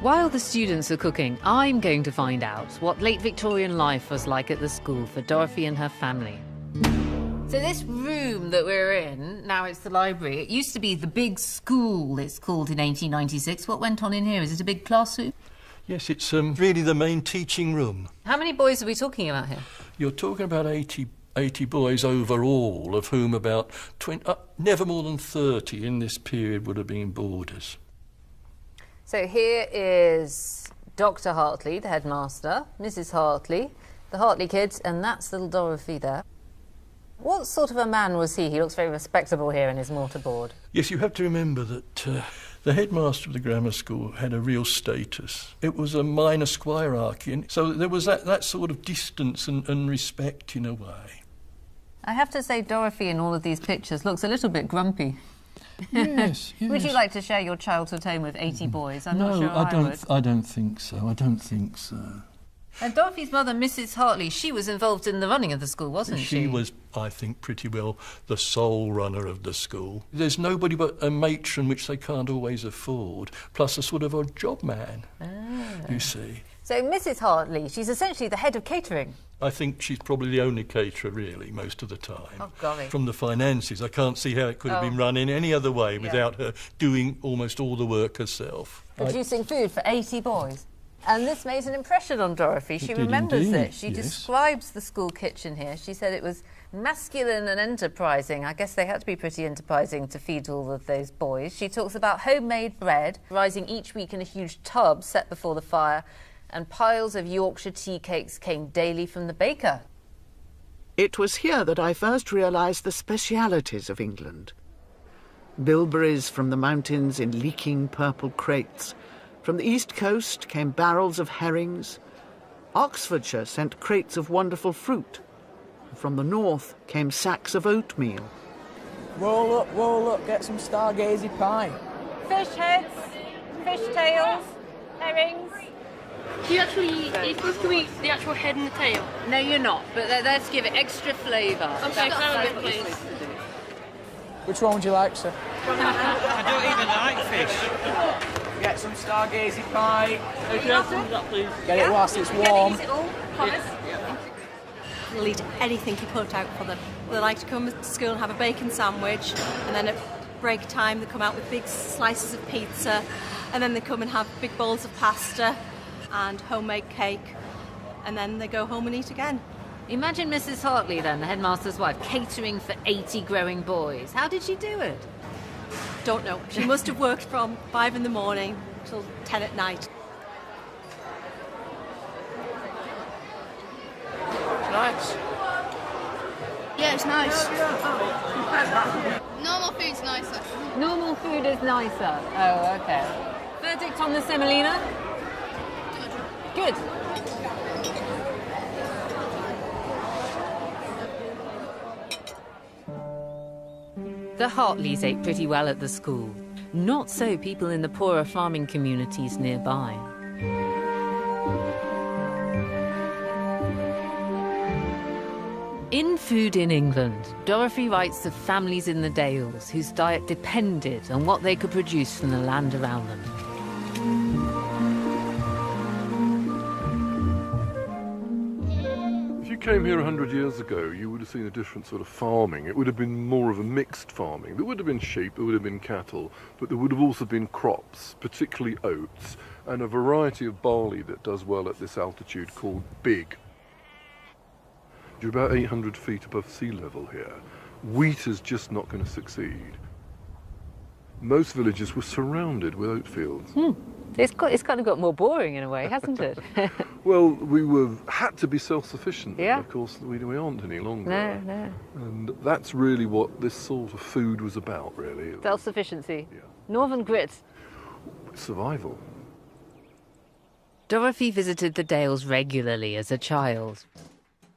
While the students are cooking, I'm going to find out what late Victorian life was like at the school for Dorothy and her family. So this room that we're in, now it's the library, it used to be the big school, it's called, in 1896. What went on in here? Is it a big classroom? Yes, it's really the main teaching room. How many boys are we talking about here? You're talking about 80 boys overall, of whom about 20, never more than 30 in this period would have been boarders. So here is Dr. Hartley, the headmaster, Mrs. Hartley, the Hartley kids, and that's little Dorothy there. What sort of a man was he? He looks very respectable here in his mortarboard. Yes, you have to remember that the headmaster of the grammar school had a real status. It was a minor squirearchy, and so there was that sort of distance and respect in a way. I have to say Dorothy in all of these pictures looks a little bit grumpy. Yes, yes. Would you like to share your childhood home with 80 boys? I'm not sure I don't think so. I don't think so. And Dorothy's mother, Mrs. Hartley, she was involved in the running of the school, wasn't she? She was, I think, pretty well the sole runner of the school. There's nobody but a matron, which they can't always afford, plus a sort of a job man, you see. So Mrs. Hartley, she's essentially the head of catering. I think she's probably the only caterer, really, most of the time. Oh, golly. From the finances, I can't see how it could have been run in any other way without her doing almost all the work herself. Producing food for 80 boys. And this made an impression on Dorothy. She remembers it. She describes the school kitchen here. She said it was masculine and enterprising. I guess they had to be pretty enterprising to feed all of those boys. She talks about homemade bread rising each week in a huge tub set before the fire, and piles of Yorkshire tea cakes came daily from the baker. It was here that I first realised the specialities of England. Bilberries from the mountains in leaking purple crates. From the east coast came barrels of herrings. Oxfordshire sent crates of wonderful fruit. From the north came sacks of oatmeal. Roll up, get some stargazy pie. Fish heads, fish tails, herrings. You're supposed to eat the actual head and the tail. No, you're not, but let's give it extra flavour. Okay, have a bit, please. Which one would you like, sir? I don't even like fish. Get some stargazy pie. Please. Get it whilst it's warm. We'll eat anything you put out for them. They like to come to school and have a bacon sandwich, and then at break time they come out with big slices of pizza, and then they come and have big bowls of pasta and homemade cake, and then they go home and eat again. Imagine Mrs. Hartley then, the headmaster's wife, catering for 80 growing boys. How did she do it? Don't know. She must have worked from 5 in the morning till 10 at night. Nice. Yeah, it's nice. Normal food's nicer. Normal food is nicer. Oh, okay. Verdict on the semolina? Good. The Hartleys ate pretty well at the school. Not so people in the poorer farming communities nearby. In Food in England, Dorothy writes of families in the Dales whose diet depended on what they could produce from the land around them. If you came here 100 years ago, you would have seen a different sort of farming. It would have been more of a mixed farming. There would have been sheep, there would have been cattle, but there would have also been crops, particularly oats, and a variety of barley that does well at this altitude called big. You're about 800 feet above sea level here. Wheat is just not going to succeed. Most villages were surrounded with oat fields. It's kind of got more boring in a way, hasn't it? Well, we had to be self-sufficient. Yeah. Of course, we aren't any longer. No. And that's really what this sort of food was about, really. Self-sufficiency. Yeah. Northern grit. Survival. Dorothy visited the Dales regularly as a child.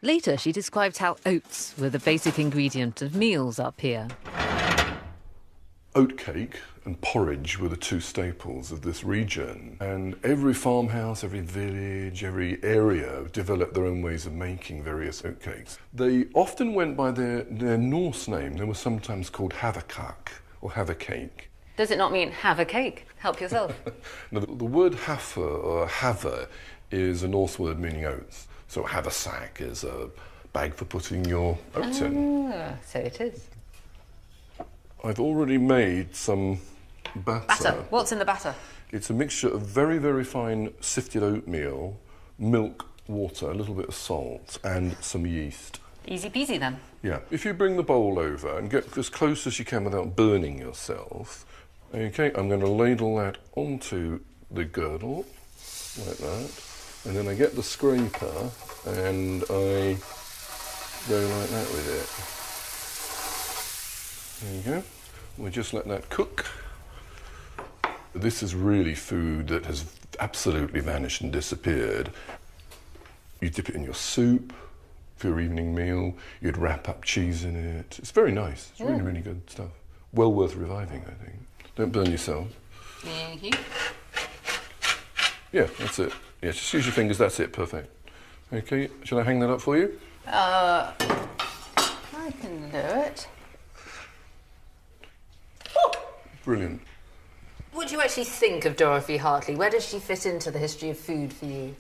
Later, she described how oats were the basic ingredient of meals up here. Oatcake and porridge were the two staples of this region, and every farmhouse, every village, every area developed their own ways of making various oatcakes. They often went by their Norse name. They were sometimes called haverkak or havercake. Does it not mean have a cake? Help yourself. Now, the word hafer or haver is a Norse word meaning oats. So haversack is a bag for putting your oats in. So it is. I've already made some batter. Batter. What's in the batter? It's a mixture of very, very fine sifted oatmeal, milk, water, a little bit of salt, and some yeast. Easy peasy then. Yeah. If you bring the bowl over and get as close as you can without burning yourself, okay, I'm going to ladle that onto the girdle, like that, and then I get the scraper and I go like that with it. There you go. We'll just let that cook. This is really food that has absolutely vanished and disappeared. You dip it in your soup for your evening meal. You'd wrap up cheese in it. It's very nice. It's really, really good stuff. Well worth reviving, I think. Don't burn yourself. Thank you. Yeah, that's it. Yeah, just use your fingers. That's it. Perfect. Okay, shall I hang that up for you? I can do it. Brilliant. What do you actually think of Dorothy Hartley? Where does she fit into the history of food for you?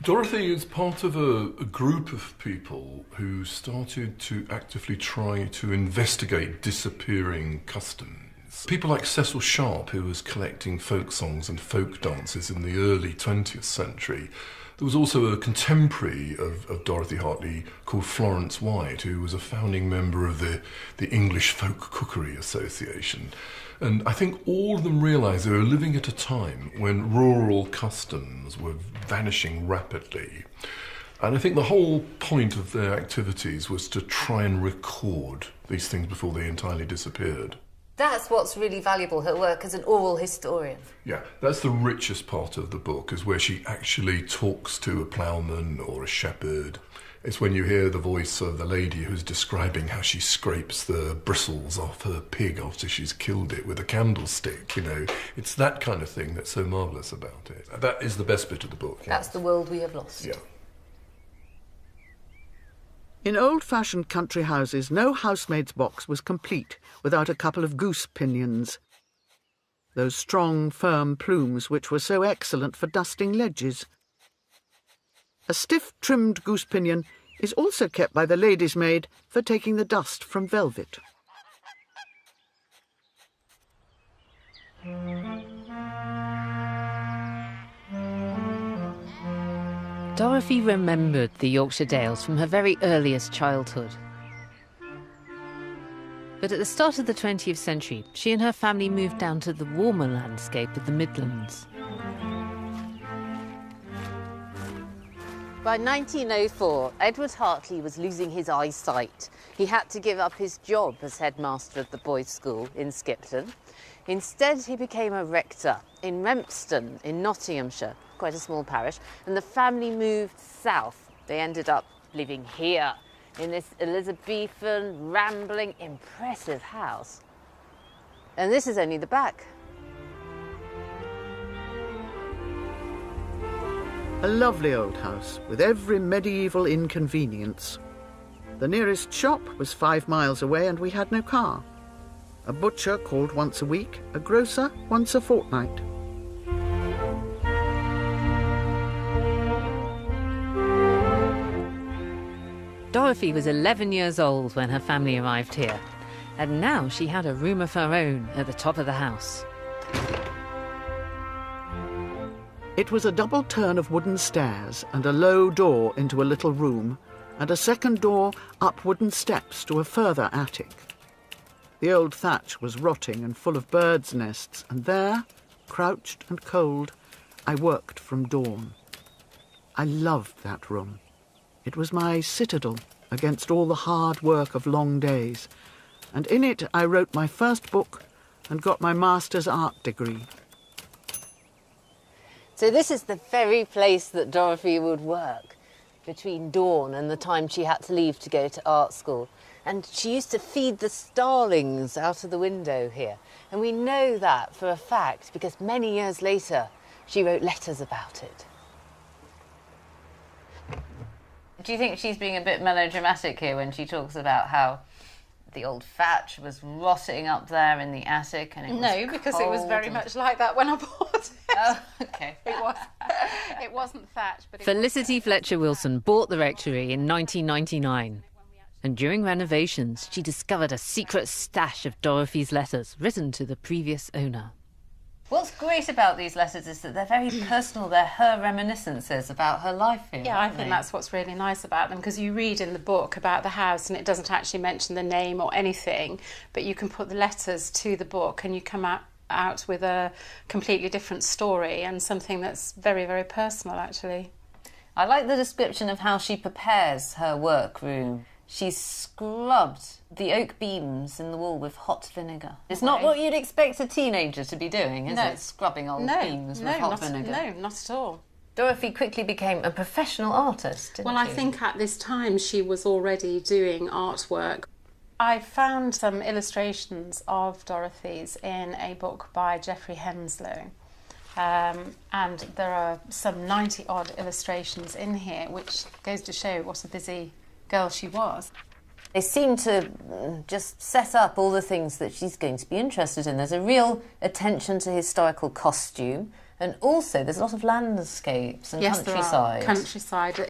Dorothy is part of a group of people who started to actively try to investigate disappearing customs. People like Cecil Sharp, who was collecting folk songs and folk dances in the early 20th century. There was also a contemporary of Dorothy Hartley called Florence White, who was a founding member of the English Folk Cookery Association. And I think all of them realised they were living at a time when rural customs were vanishing rapidly. And I think the whole point of their activities was to try and record these things before they entirely disappeared. That's what's really valuable, her work as an oral historian. Yeah, that's the richest part of the book, is where she actually talks to a ploughman or a shepherd. It's when you hear the voice of the lady who's describing how she scrapes the bristles off her pig after she's killed it with a candlestick, you know. It's that kind of thing that's so marvellous about it. That is the best bit of the book. That's the world we have lost. Yeah. In old-fashioned country houses, no housemaid's box was complete without a couple of goose pinions. Those strong, firm plumes which were so excellent for dusting ledges. A stiff-trimmed goose pinion is also kept by the lady's maid for taking the dust from velvet. Dorothy remembered the Yorkshire Dales from her very earliest childhood. But at the start of the 20th century, she and her family moved down to the warmer landscape of the Midlands. By 1904, Edward Hartley was losing his eyesight. He had to give up his job as headmaster of the boys' school in Skipton. Instead, he became a rector in Rempston in Nottinghamshire, quite a small parish, and the family moved south. They ended up living here, in this Elizabethan, rambling, impressive house. And this is only the back. A lovely old house with every medieval inconvenience. The nearest shop was 5 miles away and we had no car. A butcher called once a week, a grocer once a fortnight. Dorothy was 11 years old when her family arrived here, and now she had a room of her own at the top of the house. It was a double turn of wooden stairs and a low door into a little room, and a second door up wooden steps to a further attic. The old thatch was rotting and full of birds' nests, and there, crouched and cold, I worked from dawn. I loved that room. It was my citadel against all the hard work of long days, and in it I wrote my first book and got my master's art degree. So this is the very place that Dorothy would work between dawn and the time she had to leave to go to art school. And she used to feed the starlings out of the window here. And we know that for a fact because many years later she wrote letters about it. Do you think she's being a bit melodramatic here when she talks about how The old thatch was rotting up there in the attic, and it was No, because it was very much like that when I bought it. Oh, okay. It wasn't thatch, but Felicity Fletcher Wilson bought the rectory in 1999. And during renovations, she discovered a secret stash of Dorothy's letters written to the previous owner. What's great about these letters is that they're very personal. They're her reminiscences about her life here. Yeah, I think that's what's really nice about them, because you read in the book about the house and it doesn't actually mention the name or anything, but you can put the letters to the book and you come out with a completely different story and something that's very, very personal, actually. I like the description of how she prepares her workroom. She's scrubbed the oak beams in the wall with hot vinegar. It's not what you'd expect a teenager to be doing, is it? Scrubbing old beams with hot vinegar. No, not at all. Dorothy quickly became a professional artist, didn't she? Well, I think at this time she was already doing artwork. I found some illustrations of Dorothy's in a book by Geoffrey Henslow. And there are some 90-odd illustrations in here, which goes to show what a busy girl she was. They seem to just set up all the things that she's going to be interested in. There's a real attention to historical costume, and also there's a lot of landscapes and countryside. There are. Countryside.